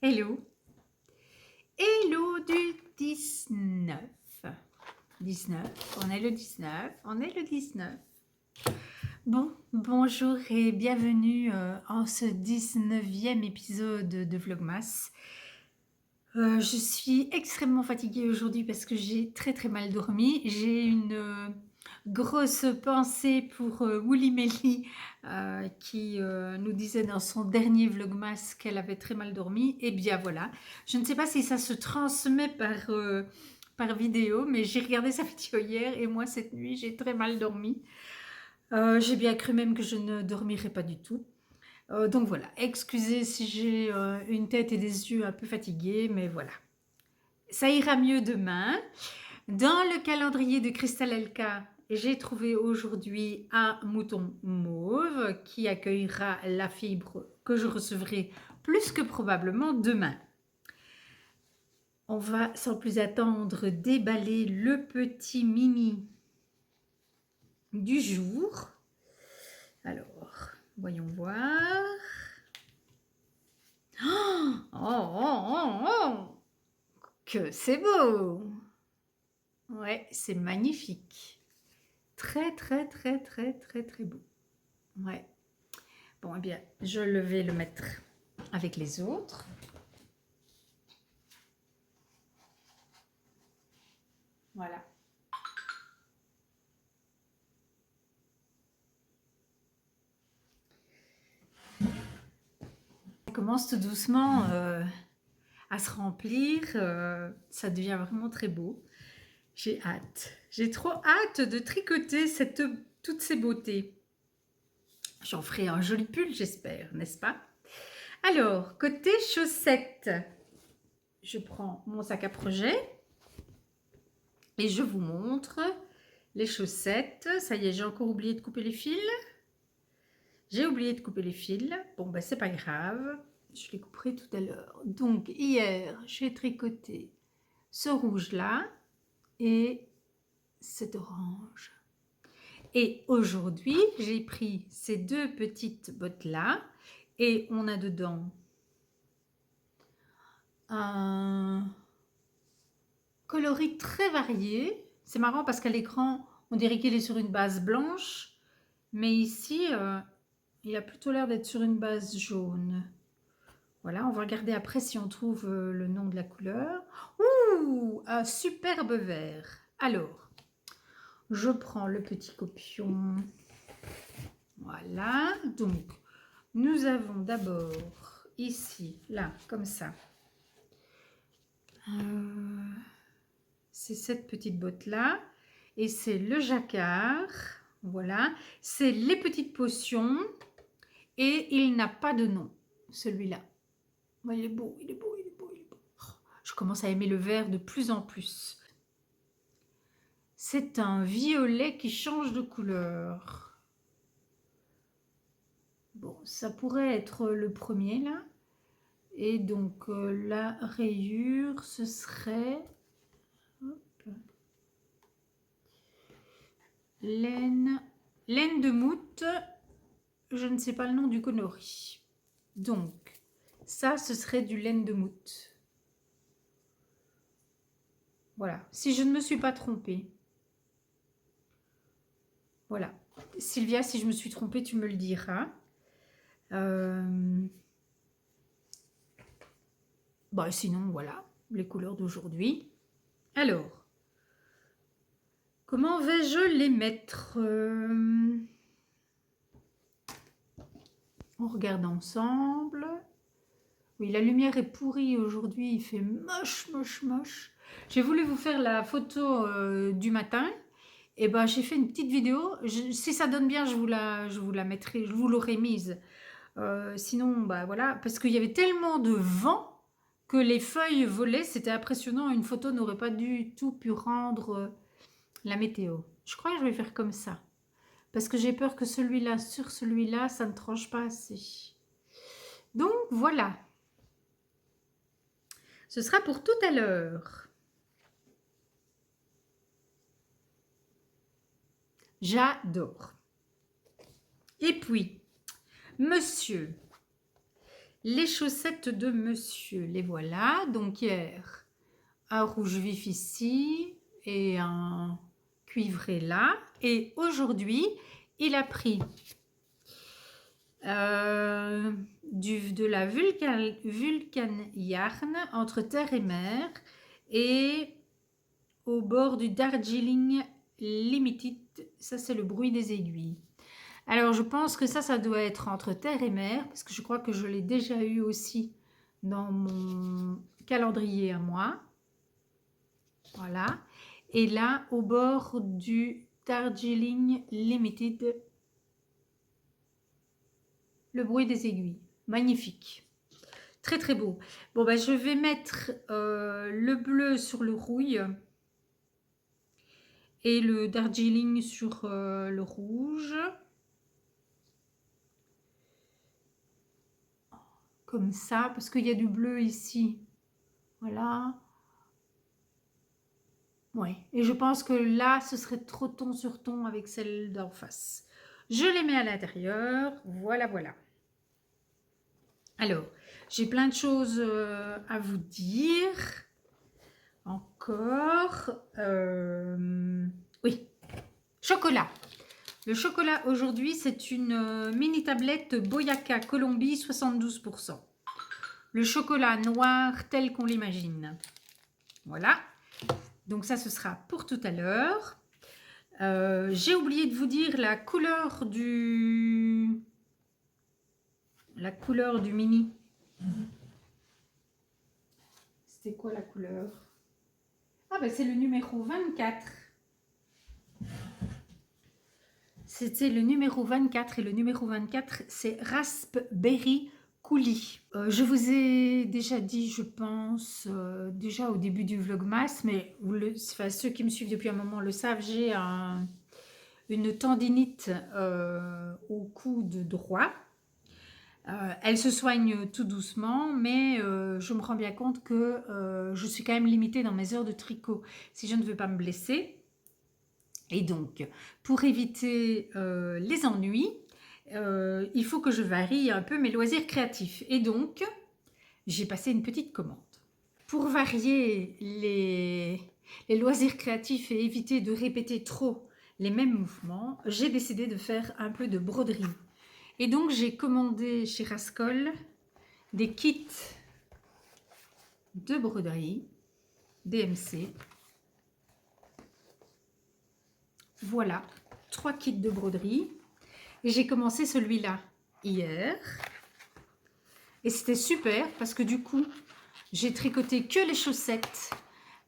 Hello, hello du 19. 19, on est le 19, on est le 19. Bon, bonjour et bienvenue en ce 19e épisode de Vlogmas. Je suis extrêmement fatiguée aujourd'hui parce que j'ai très mal dormi. J'ai une grosse pensée pour Wouli Melly qui nous disait dans son dernier Vlogmas qu'elle avait très mal dormi. Et bien voilà, je ne sais pas si ça se transmet par vidéo, mais j'ai regardé sa vidéo hier et moi cette nuit j'ai très mal dormi. J'ai bien cru même que je ne dormirais pas du tout. Donc voilà, excusez si j'ai une tête et des yeux un peu fatigués, mais voilà. Ça ira mieux demain. Dans le calendrier de Cristal Elka, j'ai trouvé aujourd'hui un mouton mauve qui accueillera la fibre que je recevrai plus que probablement demain. On va sans plus attendre déballer le petit Mimi du jour. Alors, voyons voir. Oh, que c'est beau! Ouais, c'est magnifique. Très beau. Ouais. Bon, eh bien, je vais le mettre avec les autres. Voilà. Ça commence tout doucement à se remplir. Ça devient vraiment très beau. J'ai hâte. J'ai trop hâte de tricoter toutes ces beautés. J'en ferai un joli pull, j'espère, n'est-ce pas? Alors, côté chaussettes, je prends mon sac à projet et je vous montre les chaussettes. Ça y est, j'ai encore oublié de couper les fils. J'ai oublié de couper les fils. Bon, ben c'est pas grave. Je les couperai tout à l'heure. Donc, hier, j'ai tricoté ce rouge-là et cet orange. Et aujourd'hui, j'ai pris ces deux petites bottes-là et on a dedans un coloris très varié. C'est marrant parce qu'à l'écran, on dirait qu'il est sur une base blanche, mais ici, il a plutôt l'air d'être sur une base jaune. Voilà, on va regarder après si on trouve le nom de la couleur. Ouh, un superbe vert. Alors, je prends le petit copion. Voilà, donc nous avons d'abord ici, là, comme ça. C'est cette petite botte-là. Et c'est le jacquard. Voilà, c'est les petites potions. Et il n'a pas de nom, celui-là. Il est beau, il est beau, il est beau, il est beau. Oh, je commence à aimer le vert de plus en plus. C'est un violet qui change de couleur. Bon, ça pourrait être le premier là. Et donc la rayure, ce serait laine de moute. Je ne sais pas le nom du coloris. Donc, ça, ce serait du laine de moute. Voilà, si je ne me suis pas trompée. Voilà. Sylvia, si je me suis trompée, tu me le diras. Bah, sinon, voilà, les couleurs d'aujourd'hui. Alors, comment vais-je les mettre On regarde ensemble. Oui, la lumière est pourrie aujourd'hui, il fait moche. J'ai voulu vous faire la photo du matin. Et ben, j'ai fait une petite vidéo. Si ça donne bien, je vous la mettrai, je vous l'aurai mise. Sinon, bah voilà, parce qu'il y avait tellement de vent que les feuilles volaient, c'était impressionnant. Une photo n'aurait pas du tout pu rendre la météo. Je crois que je vais faire comme ça. Parce que j'ai peur que celui-là, sur celui-là, ça ne tranche pas assez. Donc, voilà. Ce sera pour tout à l'heure. J'adore. Et puis, monsieur, Les chaussettes de monsieur, les voilà. Donc hier, un rouge vif ici et un cuivré là. Et aujourd'hui, il a pris de la Vulcan Yarn entre terre et mer et au bord du Darjeeling Limited. Ça, c'est le bruit des aiguilles. Alors, je pense que ça doit être entre terre et mer, parce que je crois que je l'ai déjà eu aussi dans mon calendrier à moi. Voilà. Et là, au bord du Darjeeling Limited, le bruit des aiguilles. Magnifique. Très, très beau. Bon, ben, je vais mettre le bleu sur le rouille et le Darjeeling sur le rouge. Comme ça, parce qu'il y a du bleu ici. Voilà. Ouais. Et je pense que là, ce serait trop ton sur ton avec celle d'en face. Je les mets à l'intérieur. Voilà, voilà. Alors, j'ai plein de choses à vous dire. Encore. Oui. Chocolat. Le chocolat aujourd'hui, c'est une mini tablette Boyaka Colombie 72%. Le chocolat noir tel qu'on l'imagine. Voilà. Donc ça, ce sera pour tout à l'heure. J'ai oublié de vous dire la couleur du mini. C'était quoi la couleur? Ah ben c'est le numéro 24. C'était le numéro 24 et le numéro 24 c'est Raspberry Coulis. Je vous ai déjà dit, je pense, déjà au début du vlogmas, mais ceux qui me suivent depuis un moment le savent, j'ai une tendinite au coude droit. Elle se soigne tout doucement, mais je me rends bien compte que je suis quand même limitée dans mes heures de tricot si je ne veux pas me blesser. Et donc, pour éviter les ennuis, il faut que je varie un peu mes loisirs créatifs. Et donc, j'ai passé une petite commande. Pour varier les loisirs créatifs et éviter de répéter trop les mêmes mouvements, j'ai décidé de faire un peu de broderie. Et donc, j'ai commandé chez Rascol des kits de broderie DMC. Voilà, 3 kits de broderie. Et j'ai commencé celui-là hier. Et c'était super parce que du coup, j'ai tricoté que les chaussettes.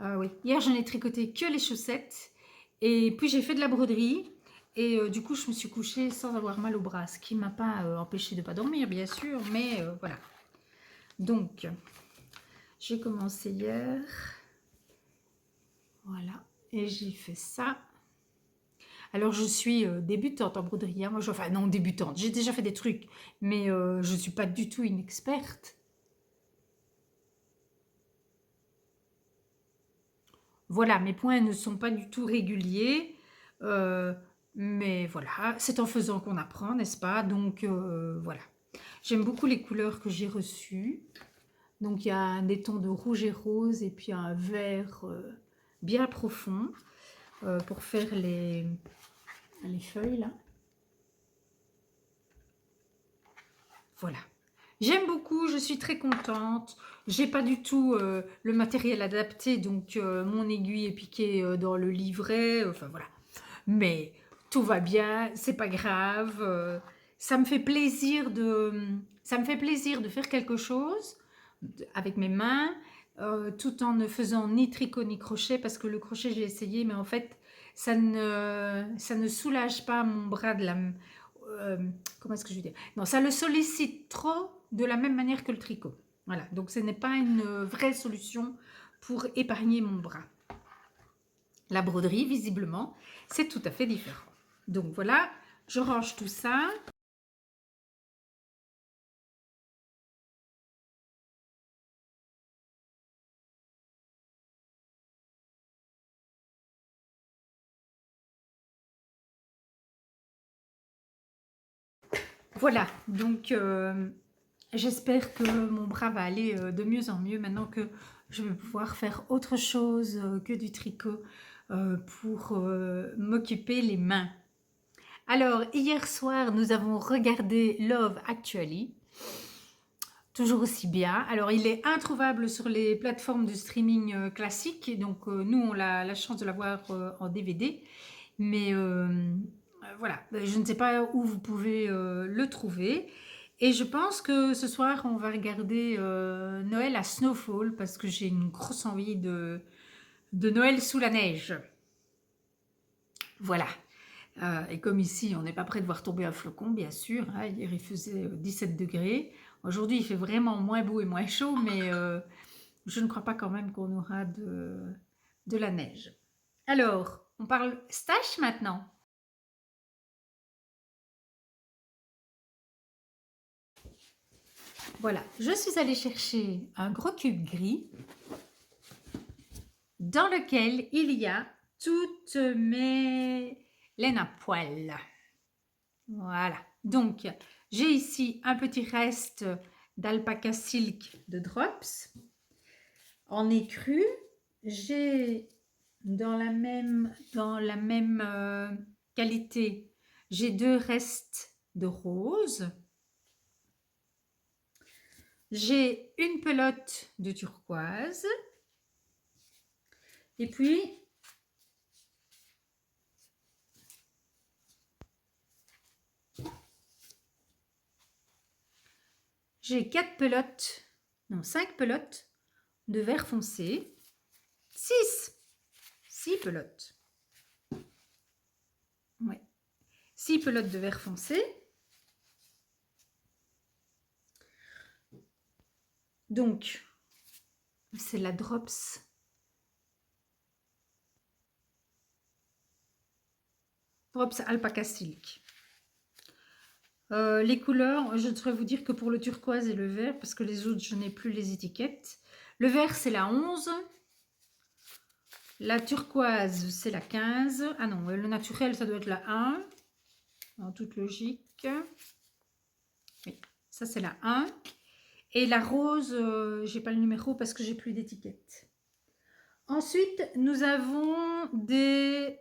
Oui, hier, je n'ai tricoté que les chaussettes. Et puis, j'ai fait de la broderie. Et du coup, je me suis couchée sans avoir mal au bras. Ce qui ne m'a pas empêché de ne pas dormir, bien sûr. Mais voilà. Donc, j'ai commencé hier. Voilà. Et j'ai fait ça. Alors, je suis débutante en broderie. Hein. Moi, enfin, non, débutante. J'ai déjà fait des trucs. Mais je ne suis pas du tout une experte. Voilà, mes points ne sont pas du tout réguliers. Mais voilà, c'est en faisant qu'on apprend, n'est-ce pas? Donc, voilà. J'aime beaucoup les couleurs que j'ai reçues. Donc, il y a des tons de rouge et rose et puis un vert bien profond pour faire les feuilles, là. Voilà. J'aime beaucoup, je suis très contente. J'ai pas du tout le matériel adapté, donc mon aiguille est piquée dans le livret. Enfin, voilà. Mais tout va bien, c'est pas grave. Ça me fait plaisir de faire quelque chose avec mes mains, tout en ne faisant ni tricot ni crochet, parce que le crochet j'ai essayé, mais en fait ça ne soulage pas mon bras de la comment est-ce que je veux dire, non, ça le sollicite trop de la même manière que le tricot. Voilà, donc ce n'est pas une vraie solution pour épargner mon bras. La broderie, visiblement, c'est tout à fait différent. Donc voilà, je range tout ça. Voilà, donc j'espère que mon bras va aller de mieux en mieux maintenant que je vais pouvoir faire autre chose que du tricot pour m'occuper les mains. Alors, hier soir, nous avons regardé Love Actually. Toujours aussi bien. Alors, il est introuvable sur les plateformes de streaming classiques. Donc, nous, on a la chance de l'avoir en DVD. Mais voilà, je ne sais pas où vous pouvez le trouver. Et je pense que ce soir, on va regarder Noël à Snowfall parce que j'ai une grosse envie de Noël sous la neige. Voilà. Et comme ici, on n'est pas prêt de voir tomber un flocon, bien sûr. Hein, hier, il faisait 17 degrés. Aujourd'hui, il fait vraiment moins beau et moins chaud, mais je ne crois pas quand même qu'on aura de la neige. Alors, on parle stache maintenant. Voilà, je suis allée chercher un gros cube gris dans lequel il y a toutes mes laines à poil. Voilà, donc j'ai ici un petit reste d'alpaca silk de Drops en écru. J'ai dans la même qualité, j'ai 2 restes de rose. J'ai une pelote de turquoise. Et puis, j'ai 4 pelotes, non 5 pelotes de vert foncé. 6 pelotes. Ouais. 6 pelotes de vert foncé. Donc, c'est la Drops. Drops Alpaca Silk. Les couleurs, je ne saurais vous dire que pour le turquoise et le vert, parce que les autres, je n'ai plus les étiquettes. Le vert, c'est la 11. La turquoise, c'est la 15. Ah non, le naturel, ça doit être la 1. En toute logique. Oui, ça, c'est la 1. Et la rose, j'ai pas le numéro parce que j'ai plus d'étiquette. Ensuite, nous avons des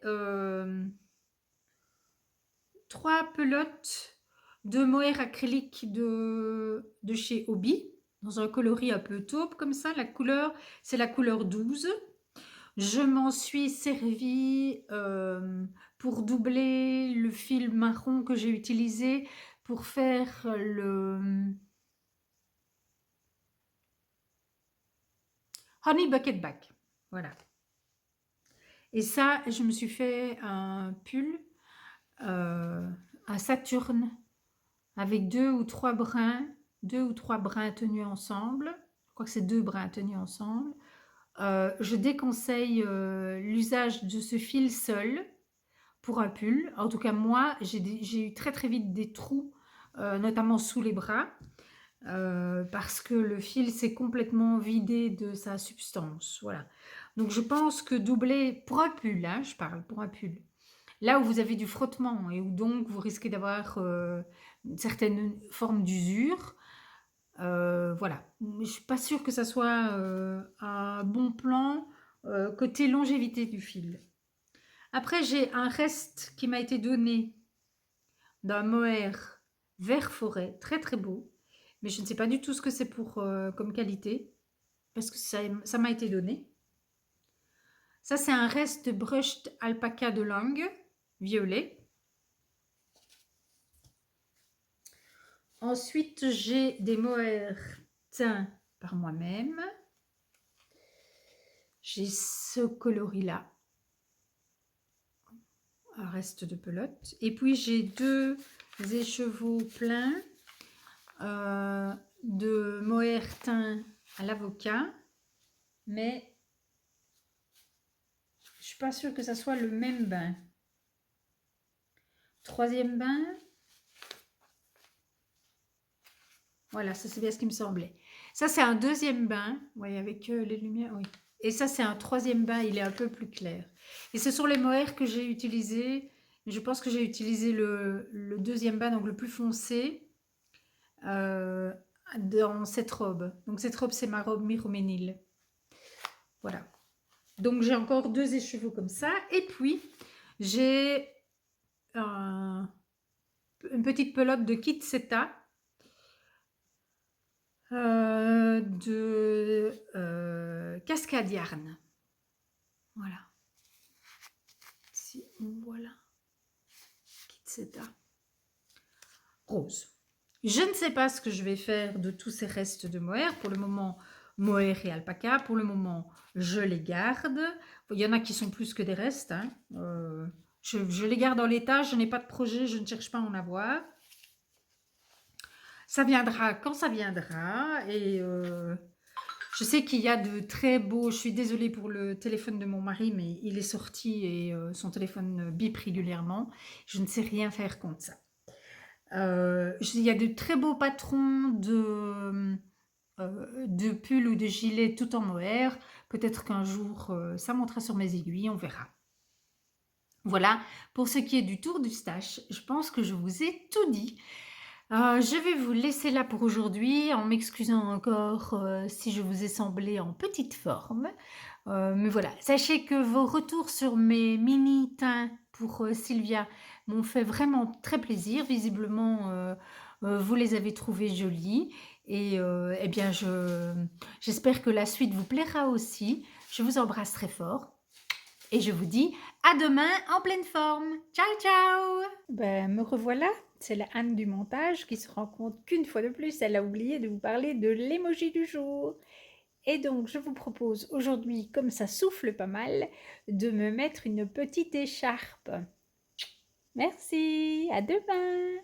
3 pelotes de mohair acrylique de chez Hobby, dans un coloris un peu taupe comme ça. La couleur, c'est la couleur 12. Je m'en suis servi pour doubler le fil marron que j'ai utilisé pour faire le Honey Bucket Bag. Voilà. Et ça, je me suis fait un pull à Saturne avec 2 ou 3 brins tenus ensemble. Je crois que c'est 2 brins tenus ensemble. Je déconseille l'usage de ce fil seul pour un pull. En tout cas, moi, j'ai eu très très vite des trous, notamment sous les bras, parce que le fil s'est complètement vidé de sa substance. Voilà. Donc, je pense que doubler pour un pull, hein, je parle pour un pull, là où vous avez du frottement et où donc vous risquez d'avoir une certaine forme d'usure, voilà. Je ne suis pas sûre que ça soit un bon plan côté longévité du fil. Après, j'ai un reste qui m'a été donné d'un mohair vert forêt, très très beau, mais je ne sais pas du tout ce que c'est pour comme qualité, parce que ça m'a été donné. Ça, c'est un reste de brushed alpaca de langue, violet. Ensuite, j'ai des mohair teints par moi-même. J'ai ce coloris-là, un reste de pelote. Et puis, j'ai 2 écheveaux pleins de mohair teint à l'avocat. Mais je ne suis pas sûre que ça soit le même bain. 3e bain. Voilà, ça c'est bien ce qui me semblait. Ça, c'est un 2e bain. Vous voyez, avec les lumières, oui. Et ça, c'est un 3e bain, il est un peu plus clair. Et ce sont les mohair que j'ai utilisés. Je pense que j'ai utilisé le 2e bain, donc le plus foncé, dans cette robe. Donc cette robe, c'est ma robe Miroménil. Voilà. Donc j'ai encore 2 écheveaux comme ça. Et puis, j'ai une petite pelote de Kitseta de Cascade Yarn. Voilà. Si on voit là. Kitseta. Rose. Je ne sais pas ce que je vais faire de tous ces restes de mohair. Pour le moment, mohair et alpaca. Pour le moment, je les garde. Il y en a qui sont plus que des restes. Hein. Je les garde en l'état. Je n'ai pas de projet. Je ne cherche pas à en avoir. Ça viendra quand ça viendra. Et je sais qu'il y a de très beaux... Je suis désolée pour le téléphone de mon mari, mais il est sorti et son téléphone bip régulièrement. Je ne sais rien faire contre ça. Il y a de très beaux patrons de pulls ou de gilets tout en mohair. Peut-être qu'un jour, ça montera sur mes aiguilles, on verra. Voilà, pour ce qui est du tour du stash, je pense que je vous ai tout dit. Je vais vous laisser là pour aujourd'hui, en m'excusant encore si je vous ai semblé en petite forme. Mais voilà, sachez que vos retours sur mes mini teints pour Sylvia m'ont fait vraiment très plaisir. Visiblement, vous les avez trouvés jolis. Et eh bien, j'espère que la suite vous plaira aussi. Je vous embrasse très fort. Et je vous dis à demain en pleine forme. Ciao, ciao! Ben, me revoilà. C'est la Anne du montage qui se rend compte qu'une fois de plus, elle a oublié de vous parler de l'emoji du jour. Et donc, je vous propose aujourd'hui, comme ça souffle pas mal, de me mettre une petite écharpe. Merci, à demain!